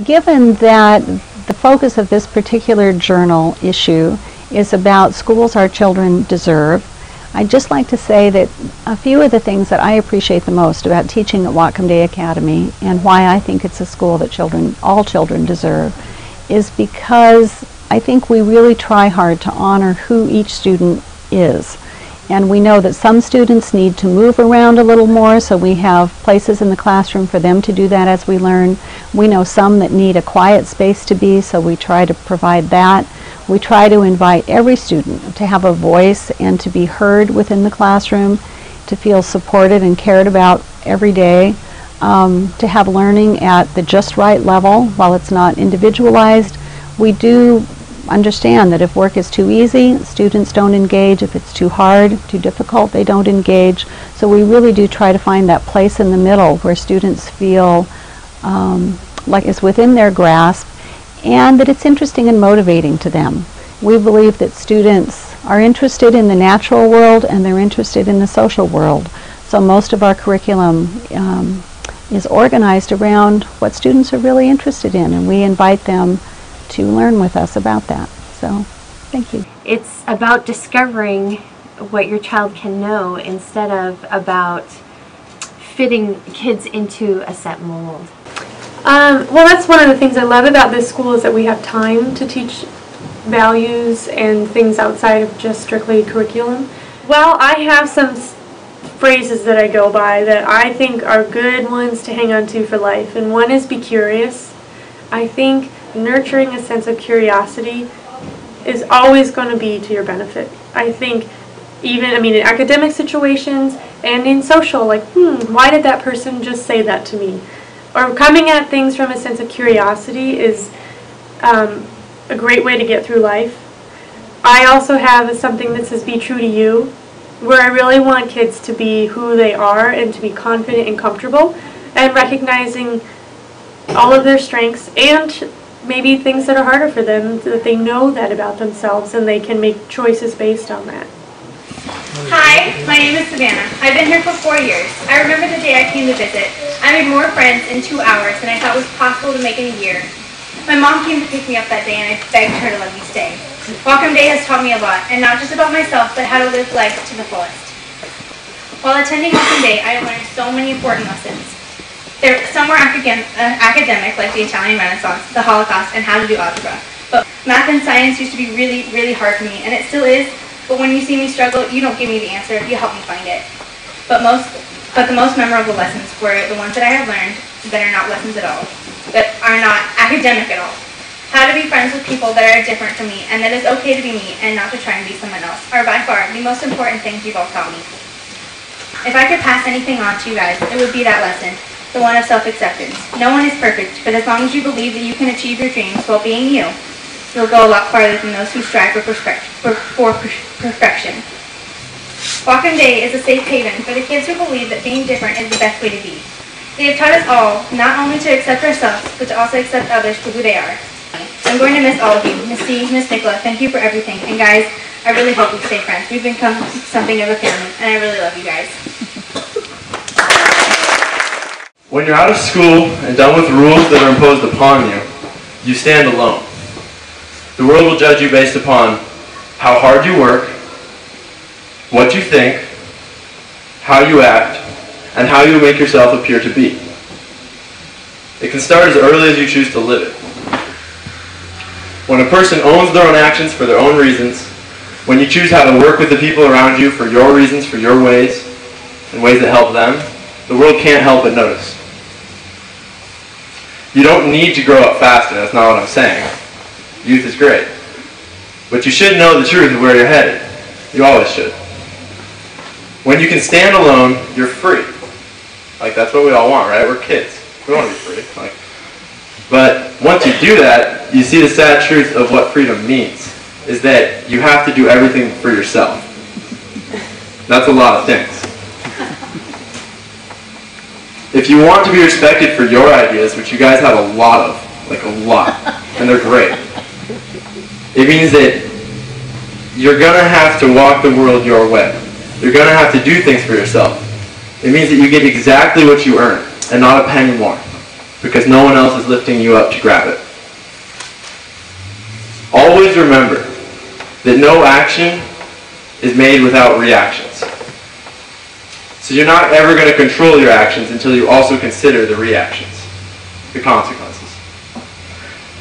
Given that the focus of this particular journal issue is about schools our children deserve, I'd just like to say that a few of the things that I appreciate the most about teaching at Whatcom Day Academy and why I think it's a school that all children deserve is because I think we really try hard to honor who each student is. And we know that some students need to move around a little more, so we have places in the classroom for them to do that as we learn. We know some that need a quiet space to be, so we try to provide that. We try to invite every student to have a voice and to be heard within the classroom, to feel supported and cared about every day, to have learning at the just right level while it's not individualized. We do understand that if work is too easy, students don't engage. If it's too hard, too difficult, they don't engage. So we really do try to find that place in the middle where students feel like it's within their grasp and that it's interesting and motivating to them. We believe that students are interested in the natural world and they're interested in the social world. So most of our curriculum is organized around what students are really interested in, and we invite them to learn with us about that. So, thank you. It's about discovering what your child can know instead of about fitting kids into a set mold. Well, that's one of the things I love about this school is that we have time to teach values and things outside of just strictly curriculum. Well, I have some phrases that I go by that I think are good ones to hang on to for life, and one is be curious. I think nurturing a sense of curiosity is always going to be to your benefit. I think even, in academic situations and in social, like, why did that person just say that to me? Or coming at things from a sense of curiosity is a great way to get through life. I also have something that says be true to you, where I really want kids to be who they are and to be confident and comfortable and recognizing all of their strengths and maybe things that are harder for them, so that they know that about themselves and they can make choices based on that. Hi, my name is Savannah. I've been here for 4 years. I remember the day I came to visit. I made more friends in 2 hours than I thought was possible to make in a year. My mom came to pick me up that day and I begged her to let me stay. Whatcom Day has taught me a lot, and not just about myself, but how to live life to the fullest. While attending Whatcom Day, I learned so many important lessons. Some were academic, like the Italian Renaissance, the Holocaust, and how to do algebra. But math and science used to be really, really hard for me, and it still is. But when you see me struggle, you don't give me the answer, you help me find it. But the most memorable lessons were the ones that I have learned that are not lessons at all, that are not academic at all. How to be friends with people that are different from me, and that it's okay to be me and not to try and be someone else, are by far the most important things you've all taught me. If I could pass anything on to you guys, it would be that lesson. The one of self-acceptance. No one is perfect, but as long as you believe that you can achieve your dreams while being you, you'll go a lot farther than those who strive for perfection. Whatcom Day is a safe haven for the kids who believe that being different is the best way to be. They have taught us all not only to accept ourselves, but to also accept others for who they are. I'm going to miss all of you. Miss C, Miss Nicola, thank you for everything. And guys, I really hope we stay friends. We've become something of a family, and I really love you guys. When you're out of school and done with rules that are imposed upon you, you stand alone. The world will judge you based upon how hard you work, what you think, how you act, and how you make yourself appear to be. It can start as early as you choose to live it. When a person owns their own actions for their own reasons, when you choose how to work with the people around you for your reasons, for your ways, and ways that help them, the world can't help but notice. You don't need to grow up faster, that's not what I'm saying. Youth is great. But you should know the truth of where you're headed. You always should. When you can stand alone, you're free. Like, that's what we all want, right? We're kids. We want to be free. But once you do that, you see the sad truth of what freedom means, is that you have to do everything for yourself. That's a lot of things. If you want to be respected for your ideas, which you guys have a lot of, like a lot, and they're great, it means that you're going to have to walk the world your way. You're going to have to do things for yourself. It means that you get exactly what you earn, and not a penny more. because no one else is lifting you up to grab it. Always remember that no action is made without reactions. So you're not ever going to control your actions until you also consider the reactions, the consequences.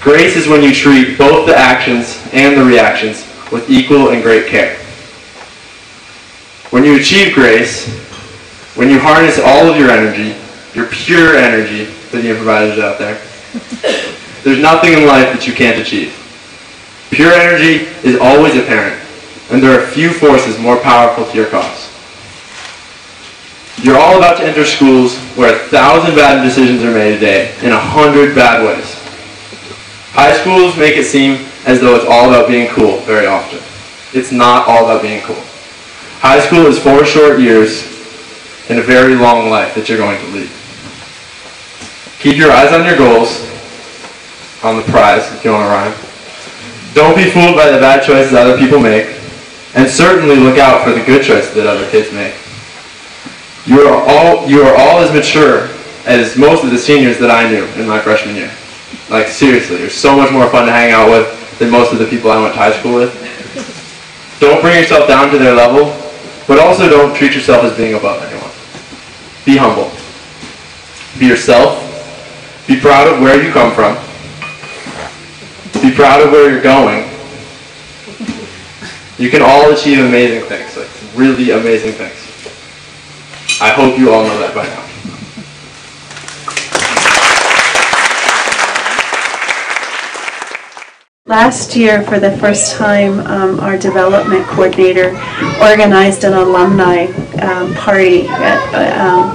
Grace is when you treat both the actions and the reactions with equal and great care. When you achieve grace, when you harness all of your energy, your pure energy for the improvisers out there, there's nothing in life that you can't achieve. Pure energy is always apparent, and there are few forces more powerful to your cause. You're all about to enter schools where 1,000 bad decisions are made a day in 100 bad ways. High schools make it seem as though it's all about being cool very often. It's not all about being cool. High school is 4 short years and a very long life that you're going to lead. Keep your eyes on your goals, on the prize if you want to rhyme. Don't be fooled by the bad choices other people make, and certainly look out for the good choices that other kids make. You are all as mature as most of the seniors that I knew in my freshman year. Like seriously, you're so much more fun to hang out with than most of the people I went to high school with. Don't bring yourself down to their level, but also don't treat yourself as being above anyone. Be humble. Be yourself. Be proud of where you come from. Be proud of where you're going. You can all achieve amazing things, like really amazing things. I hope you all know that by now. Last year, for the first time, our development coordinator organized an alumni party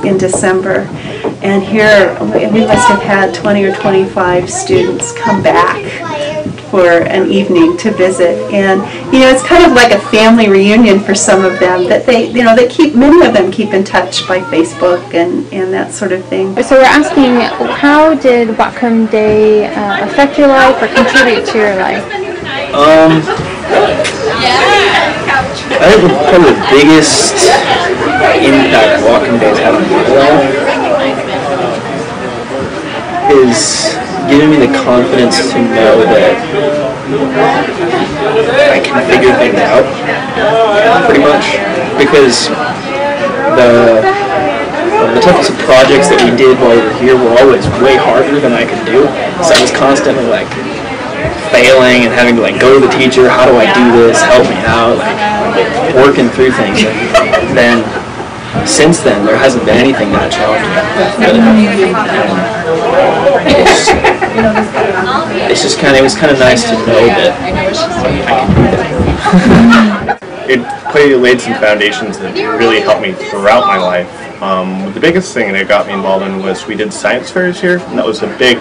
in December. And here, we must have had 20 or 25 students come back for an evening to visit. And, you know, it's kind of like a family reunion for some of them that many of them keep in touch by Facebook and that sort of thing. So we're asking, how did Whatcom Day affect your life or contribute to your life? I think probably the biggest impact Whatcom Day has had on my life is giving me the confidence to know that I can figure things out, pretty much, because the types of projects that we did while we were here were always way harder than I could do, so I was constantly like failing and having to like go to the teacher, how do I do this, help me out, like working through things. And then since then there hasn't been anything that challenging really. It was kind of nice to know that I can do that. It laid some foundations that really helped me throughout my life. The biggest thing that got me involved in was we did science fairs here, and that was a big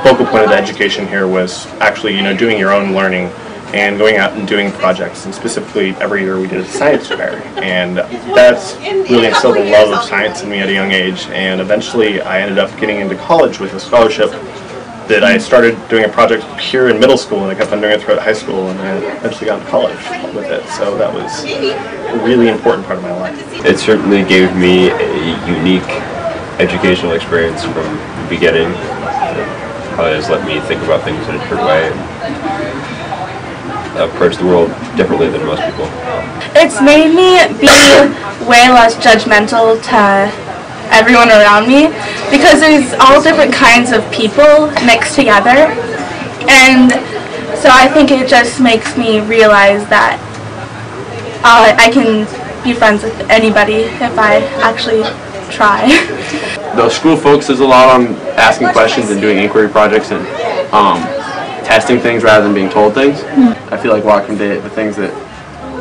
focal point of the education here, was actually, doing your own learning and going out and doing projects. And specifically, every year we did a science fair, and that's really instilled a love of science in me at a young age. And eventually, I ended up getting into college with a scholarship that I started doing a project here in middle school, and I kept on doing it throughout high school, and I eventually got into college with it. So that was a really important part of my life. It certainly gave me a unique educational experience from the beginning. It probably has let me think about things in a different way and approach the world differently than most people. It's made me be way less judgmental to everyone around me, because there's all different kinds of people mixed together, and so I think it just makes me realize that I can be friends with anybody if I actually try. The school focuses a lot on asking questions and doing inquiry projects and testing things rather than being told things. I feel like Whatcom Day, the things that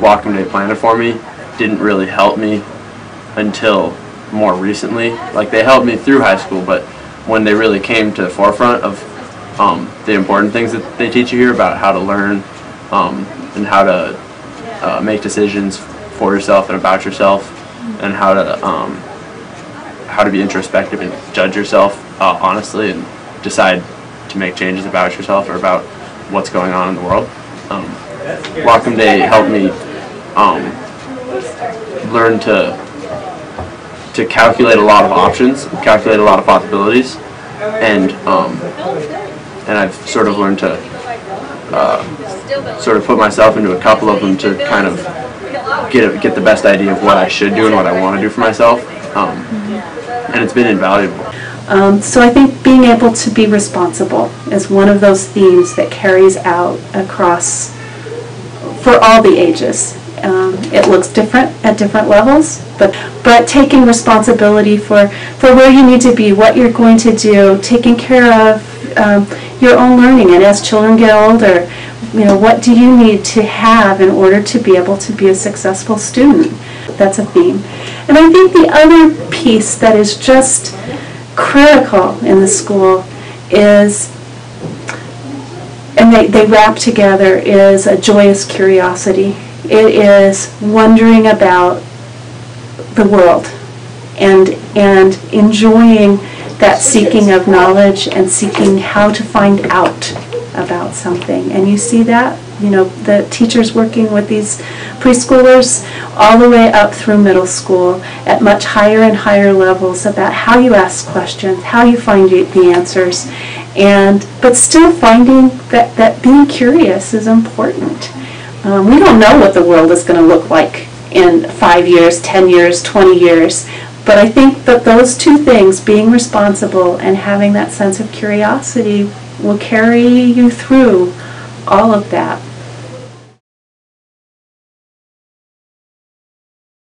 Whatcom Day planted for me didn't really help me until more recently. Like, they helped me through high school, but when they really came to the forefront of the important things that they teach you here about how to learn and how to make decisions for yourself and about yourself, and how to be introspective and judge yourself honestly and decide to make changes about yourself or about what's going on in the world. Whatcom Day helped me learn to calculate a lot of options, calculate a lot of possibilities, and I've sort of learned to sort of put myself into a couple of them to kind of get the best idea of what I should do and what I want to do for myself, and it's been invaluable. So I think being able to be responsible is one of those themes that carries out across for all the ages. It looks different at different levels, but taking responsibility for where you need to be, what you're going to do, taking care of your own learning, and as children get older, what do you need to have in order to be able to be a successful student? That's a theme. And I think the other piece that is just critical in the school is, and they wrap together, is a joyous curiosity. It is wondering about the world and enjoying that seeking of knowledge and seeking how to find out about something. And you see that, the teachers working with these preschoolers all the way up through middle school at much higher and higher levels about how you ask questions, how you find the answers, but still finding that being curious is important. We don't know what the world is going to look like in 5 years, 10 years, 20 years, but I think that those two things, being responsible and having that sense of curiosity, will carry you through all of that.